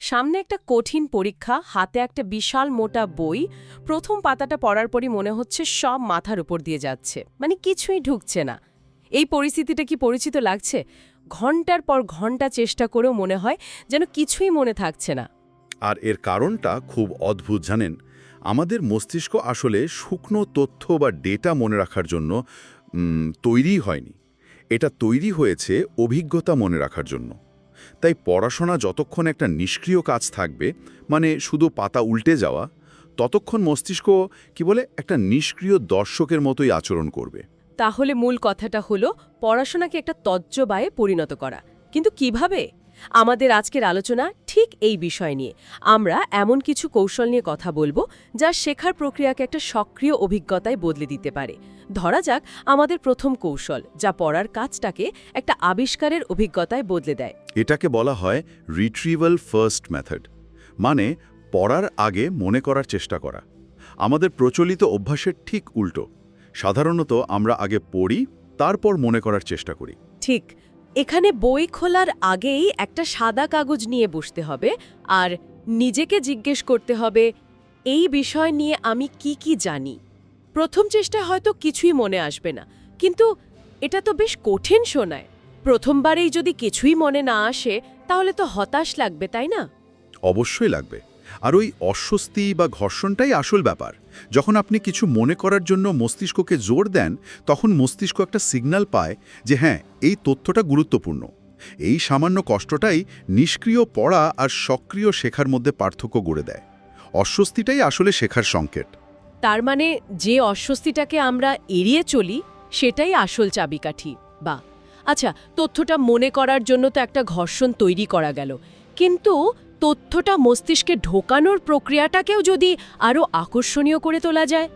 সামনে একটা কঠিন পরীক্ষা, হাতে একটা বিশাল মোটা বই। প্রথম পাতাটা পড়ার পরই মনে হচ্ছে সব মাথার উপর দিয়ে যাচ্ছে, মানে কিছুই ঢুকছে না। এই পরিস্থিতিটা কি পরিচিত লাগছে? ঘন্টার পর ঘন্টা চেষ্টা করেও মনে হয় যেন কিছুই মনে থাকছে না। আর এর কারণটা খুব অদ্ভুত জানেন। আমাদের মস্তিষ্ক আসলে শুকনো তথ্য বা ডেটা মনে রাখার জন্য তৈরি হয়নি। এটা তৈরি হয়েছে অভিজ্ঞতা মনে রাখার জন্য। তাই পড়াশোনা যতক্ষণ একটা নিষ্ক্রিয় কাজ থাকবে, মানে শুধু পাতা উল্টে যাওয়া, ততক্ষণ মস্তিষ্ক কি বলে একটা নিষ্ক্রিয় দর্শকের মতোই আচরণ করবে। তাহলে মূল কথাটা হলো পড়াশোনাকে একটা তজ্জবায়ে পরিণত করা। কিন্তু কিভাবে? আমাদের আজকের আলোচনা ঠিক এই বিষয় নিয়ে। আমরা এমন কিছু কৌশল নিয়ে কথা বলবো যা শেখার প্রক্রিয়াকে একটা সক্রিয় অভিজ্ঞতায় বদলে দিতে পারে। ধরা যাক আমাদের প্রথম কৌশল, যা পড়ার কাজটাকে একটা আবিষ্কারের অভিজ্ঞতায় বদলে দেয়। এটাকে বলা হয় রিট্রিভাল ফার্স্ট মেথড, মানে পড়ার আগে মনে করার চেষ্টা করা। আমাদের প্রচলিত অভ্যাসের ঠিক উল্টো। সাধারণত আমরা আগে পড়ি, তারপর মনে করার চেষ্টা করি। ঠিক, এখানে বই খোলার আগেই একটা সাদা কাগজ নিয়ে বসতে হবে আর নিজেকে জিজ্ঞেস করতে হবে, এই বিষয় নিয়ে আমি কি জানি। প্রথম চেষ্টায় হয়তো কিছুই মনে আসবে না, কিন্তু এটা তো বেশ কঠিন শোনায়। প্রথমবারেই যদি কিছুই মনে না আসে, তাহলে তো হতাশ লাগবে, তাই না? অবশ্যই লাগবে। আর ওই অস্বস্তি বা ঘর্ষণটাই আসল ব্যাপার। যখন আপনি কিছু মনে করার জন্য মস্তিষ্ককে জোর দেন, তখন মস্তিষ্ক একটা সিগন্যাল পায় যে হ্যাঁ, এই তথ্যটা গুরুত্বপূর্ণ। এই সামান্য কষ্টটাই নিষ্ক্রিয় পড়া আর সক্রিয় শেখার মধ্যে পার্থক্য গড়ে দেয়। অস্বস্তিটাই আসলে শেখার সংকেত। তার মানে যে অস্বস্তিটাকে আমরা এড়িয়ে চলি, সেটাই আসল চাবিকাঠি। বা আচ্ছা, তথ্যটা মনে করার জন্য তো একটা ঘর্ষণ তৈরি করা গেল, কিন্তু তথ্যটা মস্তিষ্কে ঢোকানোর প্রক্রিয়াটাকেও যদি আরও আকর্ষণীয় করে তোলা যায়,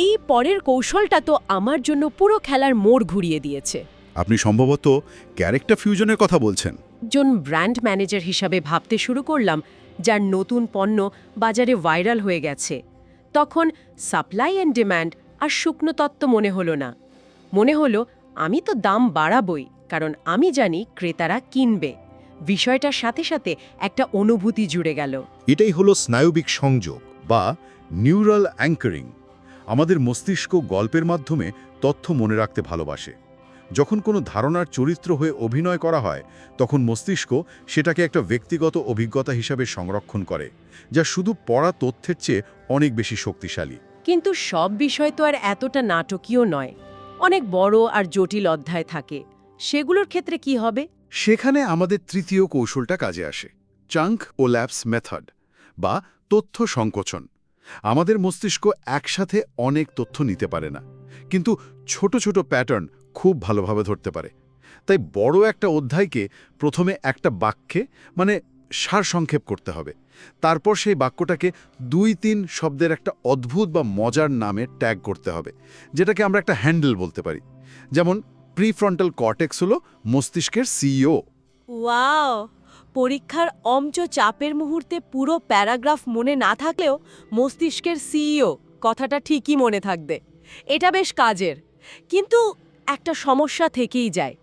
এই পরের কৌশলটা তো আমার জন্য পুরো খেলার মোড় ঘুরিয়ে দিয়েছে। আপনি সম্ভবত ক্যারেক্টার ফিউশনের কথা বলছেন। একজন ব্র্যান্ড ম্যানেজার হিসাবে ভাবতে শুরু করলাম, যার নতুন পণ্য বাজারে ভাইরাল হয়ে গেছে। তখন সাপ্লাই অ্যান্ড ডিম্যান্ড আর শুকনো তত্ত্ব মনে হলো না। মনে হলো আমি তো দাম বাড়াবই, কারণ আমি জানি ক্রেতারা কিনবে। বিষয়টার সাথে সাথে একটা অনুভূতি জুড়ে গেল। এটাই হলো স্নায়বিক সংযোগ বা নিউরাল অ্যাঙ্কারিং। আমাদের মস্তিষ্ক গল্পের মাধ্যমে তথ্য মনে রাখতে ভালোবাসে। যখন কোনো ধারণার চরিত্র হয়ে অভিনয় করা হয়, তখন মস্তিষ্ক সেটাকে একটা ব্যক্তিগত অভিজ্ঞতা হিসাবে সংরক্ষণ করে, যা শুধু পড়া তথ্যের চেয়ে অনেক বেশি শক্তিশালী। কিন্তু সব বিষয় তো আর এতটা নাটকীয় নয়। অনেক বড় আর জটিল অধ্যায় থাকে। সেগুলোর ক্ষেত্রে কি হবে? সেখানে আমাদের তৃতীয় কৌশলটা কাজে আসে, চাঙ্ক ও ল্যাপস মেথড বা তথ্য সংকোচন। আমাদের মস্তিষ্ক একসাথে অনেক তথ্য নিতে পারে না, কিন্তু ছোট ছোট প্যাটার্ন খুব ভালোভাবে ধরতে পারে। তাই বড় একটা অধ্যায়কে প্রথমে একটা বাক্যে, মানে সারসংক্ষেপ করতে হবে। তারপর সেই বাক্যটাকে ২-৩ শব্দের একটা অদ্ভুত বা মজার নামে ট্যাগ করতে হবে, যেটাকে আমরা একটা হ্যান্ডেল বলতে পারি। যেমন প্রিফ্রন্টাল কর্টেক্স হলো মস্তিষ্কের সিইও। ওয়াও! পরীক্ষার অম্চ চাপের মুহূর্তে পুরো প্যারাগ্রাফ মনে না থাকলেও মস্তিষ্কের সিইও কথাটা ঠিকই মনে থাকবে। এটা বেশ কাজের। কিন্তু একটা সমস্যা থেকেই যায়।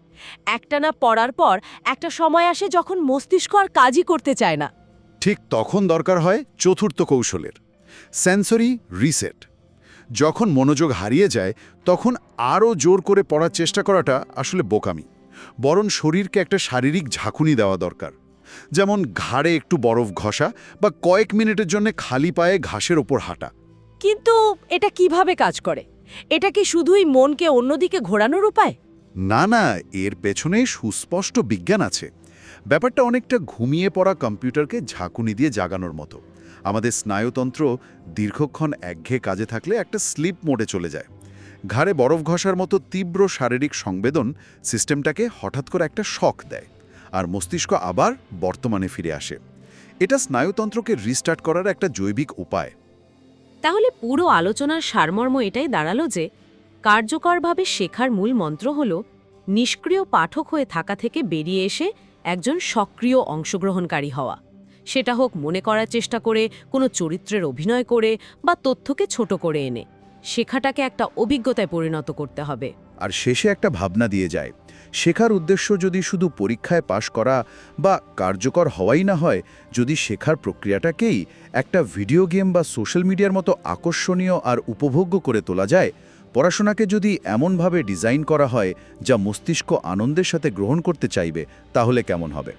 একটানা পড়ার পর একটা সময় আসে যখন মস্তিষ্ক আর কাজই করতে চায় না। ঠিক তখন দরকার হয় চতুর্থ কৌশলের, সেন্সরি রিসেট। যখন মনোযোগ হারিয়ে যায়, তখন আরও জোর করে পড়ার চেষ্টা করাটা আসলে বোকামি। বরং শরীরকে একটা শারীরিক ঝাঁকুনি দেওয়া দরকার। যেমন ঘাড়ে একটু বরফ ঘষা বা কয়েক মিনিটের জন্য খালি পায়ে ঘাসের ওপর হাঁটা। কিন্তু এটা কিভাবে কাজ করে? এটা কি শুধুই মনকে অন্যদিকে ঘোরানোর উপায়? না না, এর পেছনে সুস্পষ্ট বিজ্ঞান আছে। ব্যাপারটা অনেকটা ঘুমিয়ে পড়া কম্পিউটারকে ঝাঁকুনি দিয়ে জাগানোর মতো। আমাদের স্নায়ুতন্ত্র দীর্ঘক্ষণ একঘেয়ে কাজে থাকলে একটা স্লিপ মোডে চলে যায়। ঘাড়ে বরফ ঘষার মতো তীব্র শারীরিক সংবেদন সিস্টেমটাকে হঠাৎ করে একটা শক দেয়, আর মস্তিষ্ক আবার বর্তমানে ফিরে আসে। এটা স্নায়ুতন্ত্রকে রিস্টার্ট করার একটা জৈবিক উপায়। তাহলে পুরো আলোচনার সারমর্ম এটাই দাঁড়ালো যে কার্যকরভাবে শেখার মূল মন্ত্র হল নিষ্ক্রিয় পাঠক হয়ে থাকা থেকে বেরিয়ে এসে একজন সক্রিয় অংশগ্রহণকারী হওয়া। সেটা হোক মনে করার চেষ্টা করে, কোনো চরিত্রের অভিনয় করে, বা তথ্যকে ছোট করে এনে শেখাটাকে একটা অভিজ্ঞতায় পরিণত করতে হবে। আর শেষে একটা ভাবনা দিয়ে যায়, শেখার উদ্দেশ্য যদি শুধু পরীক্ষায় পাশ করা বা কার্যকর হওয়াই না হয়, যদি শেখার প্রক্রিয়াটাকেই একটা ভিডিও গেম বা সোশ্যাল মিডিয়ার মতো আকর্ষণীয় আর উপভোগ্য করে তোলা যায়, পড়াশোনাকে যদি এমনভাবে ডিজাইন করা হয় যা মস্তিষ্ক আনন্দের সাথে গ্রহণ করতে চাইবে, তাহলে কেমন হবে?